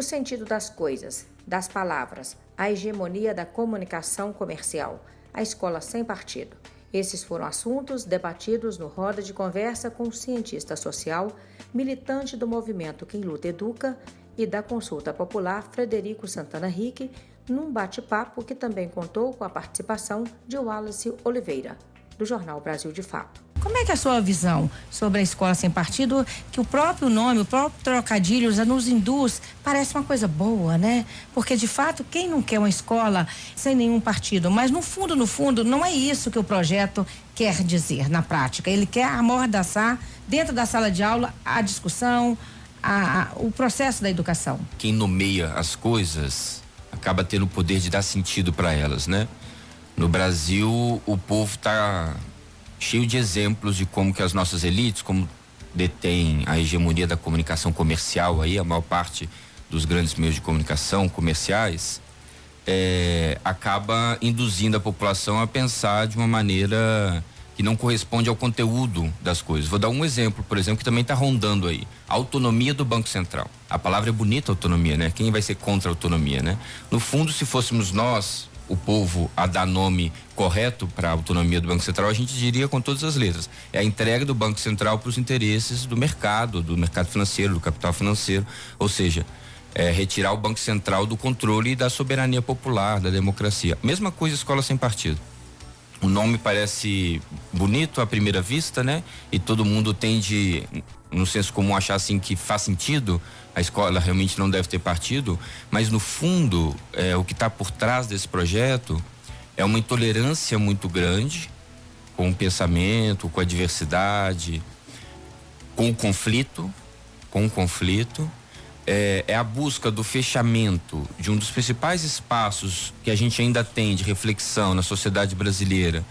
sentido das coisas, das palavras, a hegemonia da comunicação comercial, a escola sem partido. Esses foram assuntos debatidos no Roda de Conversa com o cientista social, militante do movimento Quem Luta Educa e da Consulta Popular Frederico Santana Rick, num bate-papo que também contou com a participação de Wallace Oliveira, do jornal Brasil de Fato. Como é que é a sua visão sobre a escola sem partido, que o próprio nome, o próprio trocadilho já nos induz, parece uma coisa boa, né? Porque, de fato, quem não quer uma escola sem nenhum partido? Mas, no fundo, não é isso que o projeto quer dizer na prática. Ele quer amordaçar, dentro da sala de aula, a discussão, o processo da educação. Quem nomeia as coisas acaba tendo o poder de dar sentido para elas, né? No Brasil, o povo está cheio de exemplos de como que as nossas elites, como detêm a hegemonia da comunicação comercial aí, a maior parte dos grandes meios de comunicação comerciais, acaba induzindo a população a pensar de uma maneira que não corresponde ao conteúdo das coisas. Vou dar um exemplo, por exemplo, que também está rondando aí. A autonomia do Banco Central. A palavra é bonita, autonomia, né? Quem vai ser contra a autonomia, né? No fundo, se fôssemos nós, o povo, a dar nome correto para a autonomia do Banco Central, a gente diria com todas as letras. É a entrega do Banco Central para os interesses do mercado financeiro, do capital financeiro. Ou seja, retirar o Banco Central do controle da soberania popular, da democracia. Mesma coisa, escola sem partido. O nome parece bonito à primeira vista, né? E todo mundo tende, no senso comum, achar assim que faz sentido. A escola realmente não deve ter partido, mas no fundo, o que está por trás desse projeto é uma intolerância muito grande com o pensamento, com a diversidade, com o conflito. É a busca do fechamento de um dos principais espaços que a gente ainda tem de reflexão na sociedade brasileira,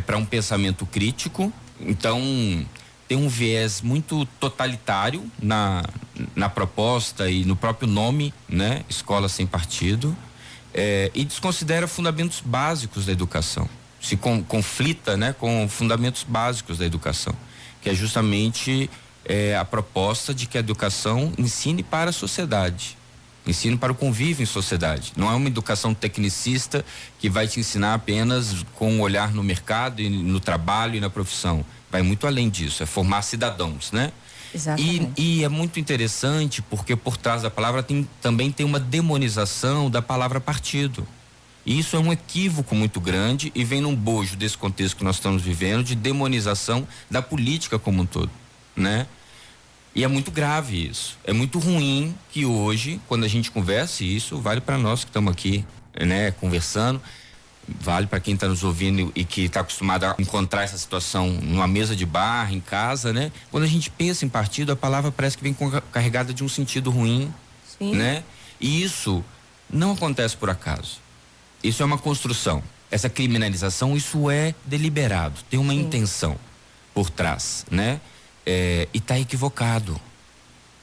para um pensamento crítico. Então, tem um viés muito totalitário na proposta e no próprio nome, né? Escola sem partido, e desconsidera fundamentos básicos da educação. Se conflita, né, com fundamentos básicos da educação, que é justamente a proposta de que a educação ensine para a sociedade, ensine para o convívio em sociedade. Não é uma educação tecnicista que vai te ensinar apenas com um olhar no mercado e no trabalho e na profissão. Vai muito além disso, é formar cidadãos, né? Exatamente. E é muito interessante porque por trás da palavra também tem uma demonização da palavra partido. E isso é um equívoco muito grande e vem num bojo desse contexto que nós estamos vivendo de demonização da política como um todo, né? E é muito grave isso. É muito ruim que hoje, quando a gente conversa, e isso vale para nós que estamos aqui, né, conversando, vale para quem está nos ouvindo e que está acostumado a encontrar essa situação numa mesa de bar, em casa, né? Quando a gente pensa em partido, a palavra parece que vem carregada de um sentido ruim, Sim. né? E isso não acontece por acaso. Isso é uma construção. Essa criminalização, isso é deliberado, tem uma intenção por trás, né? E está equivocado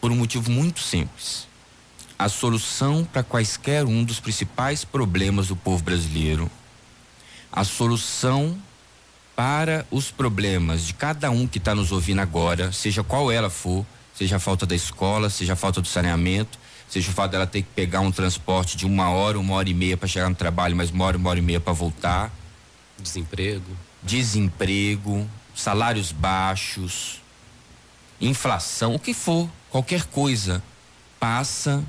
por um motivo muito simples. A solução para quaisquer um dos principais problemas do povo brasileiro, a solução para os problemas de cada um que está nos ouvindo agora, seja qual ela for, seja a falta da escola, seja a falta do saneamento, seja o fato dela ter que pegar um transporte de 1 hora e meia para chegar no trabalho, mas 1 hora e meia para voltar. Desemprego, salários baixos, inflação, o que for, qualquer coisa passa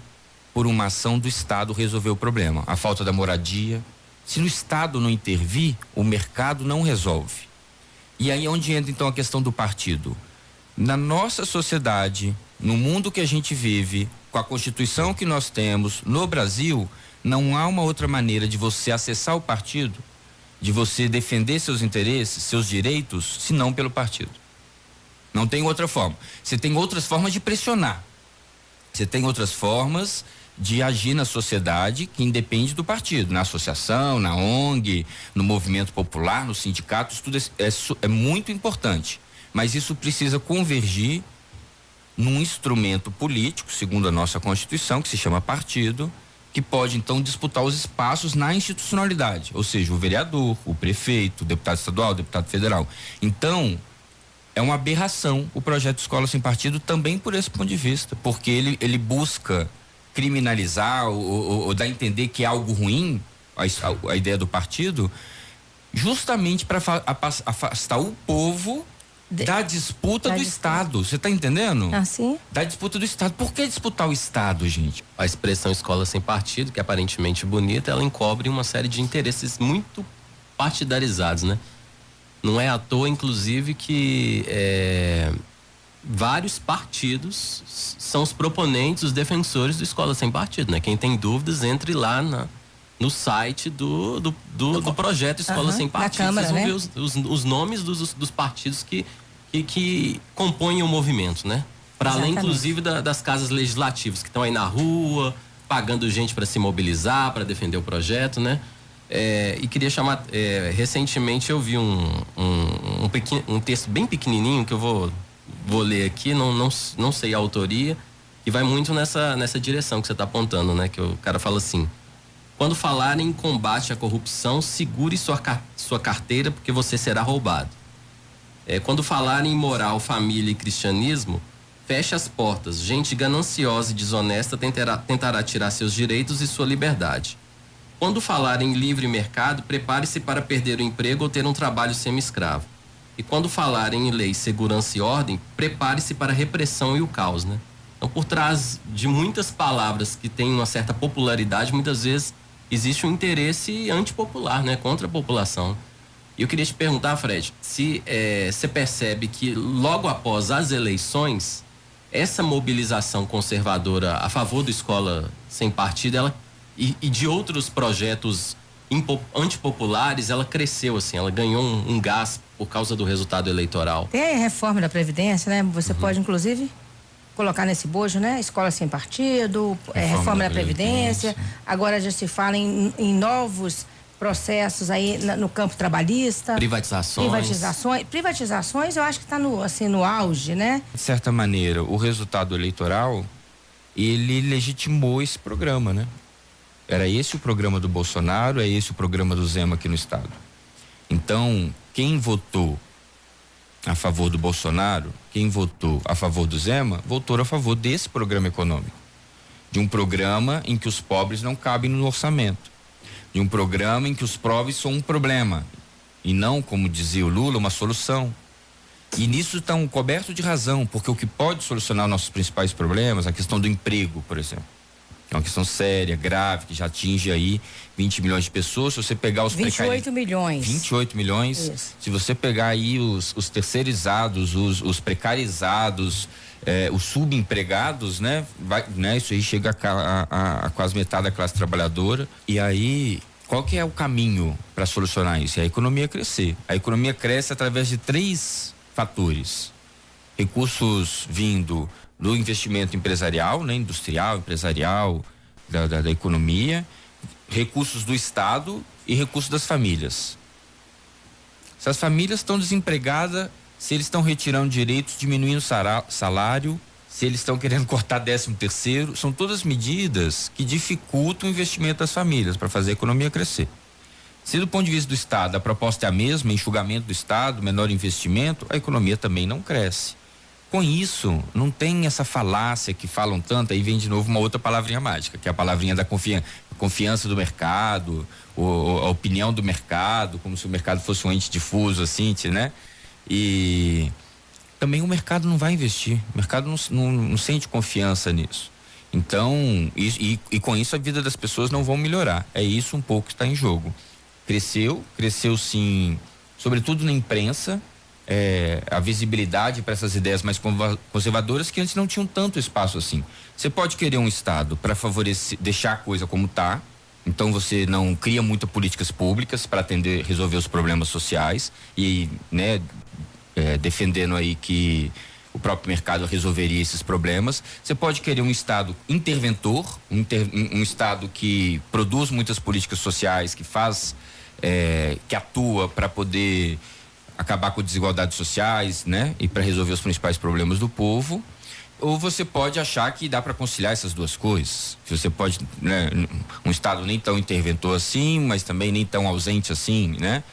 por uma ação do Estado resolver o problema. A falta da moradia. Se o Estado não intervir, o mercado não resolve. E aí é onde entra então a questão do partido. Na nossa sociedade, no mundo que a gente vive, com a Constituição que nós temos, no Brasil, não há uma outra maneira de você acessar o partido, de você defender seus interesses, seus direitos, senão pelo partido. Não tem outra forma. Você tem outras formas de pressionar. Você tem outras formas de agir na sociedade que independe do partido, na associação, na ONG, no movimento popular, nos sindicatos, tudo é muito importante. Mas isso precisa convergir num instrumento político, segundo a nossa Constituição, que se chama partido, que pode então disputar os espaços na institucionalidade, ou seja, o vereador, o prefeito, o deputado estadual, o deputado federal. Então, é uma aberração o projeto Escola Sem Partido também por esse ponto de vista, porque ele busca criminalizar ou dar a entender que é algo ruim, a ideia do partido, justamente para afastar o povo da disputa do Estado. Você está entendendo? Assim? Da disputa do Estado. Por que disputar o Estado, gente? A expressão escola sem partido, que é aparentemente bonita, ela encobre uma série de interesses muito partidarizados, né? Não é à toa, inclusive, que vários partidos são os proponentes, os defensores do escola sem partido, né? Quem tem dúvidas, entre lá no site do projeto Escola Sem Partido. Câmara, vocês vão né? ver os nomes dos partidos que compõem o movimento, né? Para além, inclusive, das casas legislativas que estão aí na rua, pagando gente para se mobilizar, para defender o projeto, né? E queria chamar, recentemente eu vi um texto bem pequenininho que eu vou ler aqui, não sei a autoria, e vai muito nessa direção que você está apontando, né? Que o cara fala assim: quando falarem em combate à corrupção, segure sua carteira porque você será roubado. Quando falarem em moral, família e cristianismo, feche as portas. Gente gananciosa e desonesta tentará tirar seus direitos e sua liberdade. Quando falarem em livre mercado, prepare-se para perder o emprego ou ter um trabalho semi-escravo. E quando falarem em lei, segurança e ordem, prepare-se para a repressão e o caos, né? Então, por trás de muitas palavras que têm uma certa popularidade, muitas vezes existe um interesse antipopular, né? Contra a população. E eu queria te perguntar, Fred, se você percebe que logo após as eleições, essa mobilização conservadora a favor do Escola Sem Partido, e de outros projetos antipopulares, ela cresceu, assim, ela ganhou um gás por causa do resultado eleitoral. Tem a reforma da Previdência, né? Você pode, inclusive, colocar nesse bojo, né? Escola sem partido, reforma da Previdência. Agora já se fala em novos processos aí no campo trabalhista. Privatizações, eu acho que está no auge, né? De certa maneira, o resultado eleitoral, ele legitimou esse programa, né? Era esse o programa do Bolsonaro, é esse o programa do Zema aqui no estado. Então, quem votou a favor do Bolsonaro, quem votou a favor do Zema, votou a favor desse programa econômico. De um programa em que os pobres não cabem no orçamento. De um programa em que os pobres são um problema. E não, como dizia o Lula, uma solução. E nisso estão cobertos de razão, porque o que pode solucionar nossos principais problemas, a questão do emprego, por exemplo. É uma questão séria, grave, que já atinge aí 20 milhões de pessoas. Se você pegar os 28 milhões. 28 milhões. Isso. Se você pegar aí os terceirizados, os precarizados, os subempregados, né? Isso aí chega a quase metade da classe trabalhadora. E aí, qual que é o caminho para solucionar isso? É a economia crescer. A economia cresce através de 3 fatores: recursos vindo do investimento empresarial, né? Industrial, empresarial, da economia, recursos do Estado e recursos das famílias. Se as famílias estão desempregadas, se eles estão retirando direitos, diminuindo o salário, se eles estão querendo cortar 13º, são todas medidas que dificultam o investimento das famílias para fazer a economia crescer. Se do ponto de vista do Estado a proposta é a mesma, enxugamento do Estado, menor investimento, a economia também não cresce. Com isso, não tem essa falácia que falam tanto, aí vem de novo uma outra palavrinha mágica, que é a palavrinha da confiança do mercado, a opinião do mercado, como se o mercado fosse um ente difuso, assim, né? E também o mercado não vai investir, o mercado não sente confiança nisso. Então, e com isso a vida das pessoas não vão melhorar. É isso um pouco que está em jogo. Cresceu sim, sobretudo na imprensa, a visibilidade para essas ideias mais conservadoras que antes não tinham tanto espaço assim. Você pode querer um Estado para favorecer, deixar a coisa como está, então você não cria muitas políticas públicas para resolver os problemas sociais e, né, defendendo aí que o próprio mercado resolveria esses problemas. Você pode querer um Estado interventor, um Estado que produz muitas políticas sociais, que atua para poder acabar com desigualdades sociais, né? E para resolver os principais problemas do povo. Ou você pode achar que dá para conciliar essas duas coisas. Você pode, né, um Estado nem tão interventor assim, mas também nem tão ausente assim, né?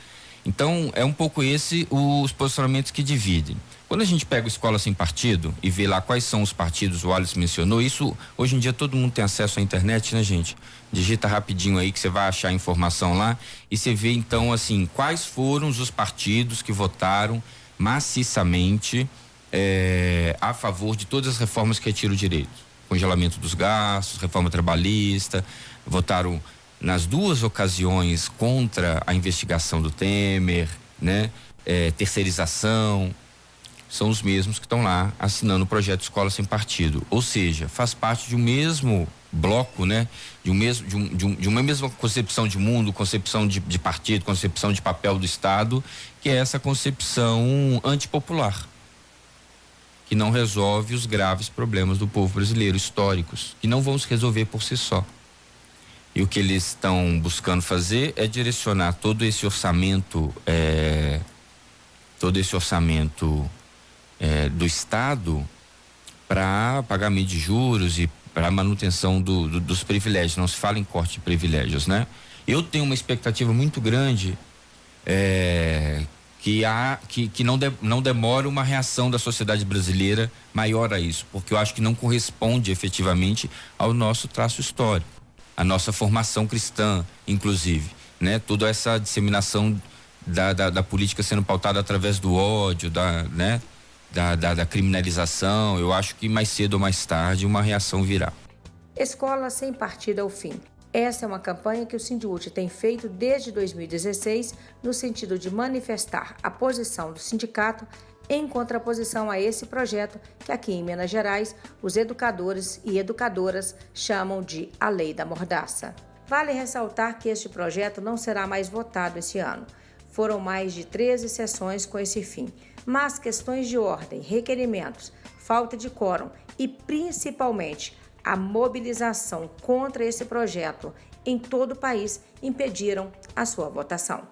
Então, é um pouco esse os posicionamentos que dividem. Quando a gente pega o Escola Sem Partido e vê lá quais são os partidos, o Wallace mencionou, isso, hoje em dia todo mundo tem acesso à internet, né, gente? Digita rapidinho aí que você vai achar a informação lá e você vê então, assim, quais foram os partidos que votaram maciçamente a favor de todas as reformas que retiram direitos. Congelamento dos gastos, reforma trabalhista, votaram nas duas ocasiões contra a investigação do Temer, né? Terceirização, são os mesmos que estão lá assinando o projeto Escola Sem Partido, ou seja, faz parte de um mesmo bloco, né? De uma mesma concepção de mundo, concepção de partido, concepção de papel do Estado, que é essa concepção antipopular, que não resolve os graves problemas do povo brasileiro históricos, que não vão se resolver por si só. E o que eles estão buscando fazer é direcionar todo esse orçamento do Estado para pagamento de juros e para manutenção dos privilégios. Não se fala em corte de privilégios, né? Eu tenho uma expectativa muito grande que não demora uma reação da sociedade brasileira maior a isso, porque eu acho que não corresponde efetivamente ao nosso traço histórico, a nossa formação cristã, inclusive, né? Toda essa disseminação da política sendo pautada através do ódio, da criminalização. Eu acho que mais cedo ou mais tarde uma reação virá. Escola Sem Partido ao Fim. Essa é uma campanha que o Sindiúte tem feito desde 2016 no sentido de manifestar a posição do sindicato em contraposição a esse projeto que aqui em Minas Gerais os educadores e educadoras chamam de a Lei da Mordaça. Vale ressaltar que este projeto não será mais votado esse ano. Foram mais de 13 sessões com esse fim, mas questões de ordem, requerimentos, falta de quórum e principalmente a mobilização contra esse projeto em todo o país impediram a sua votação.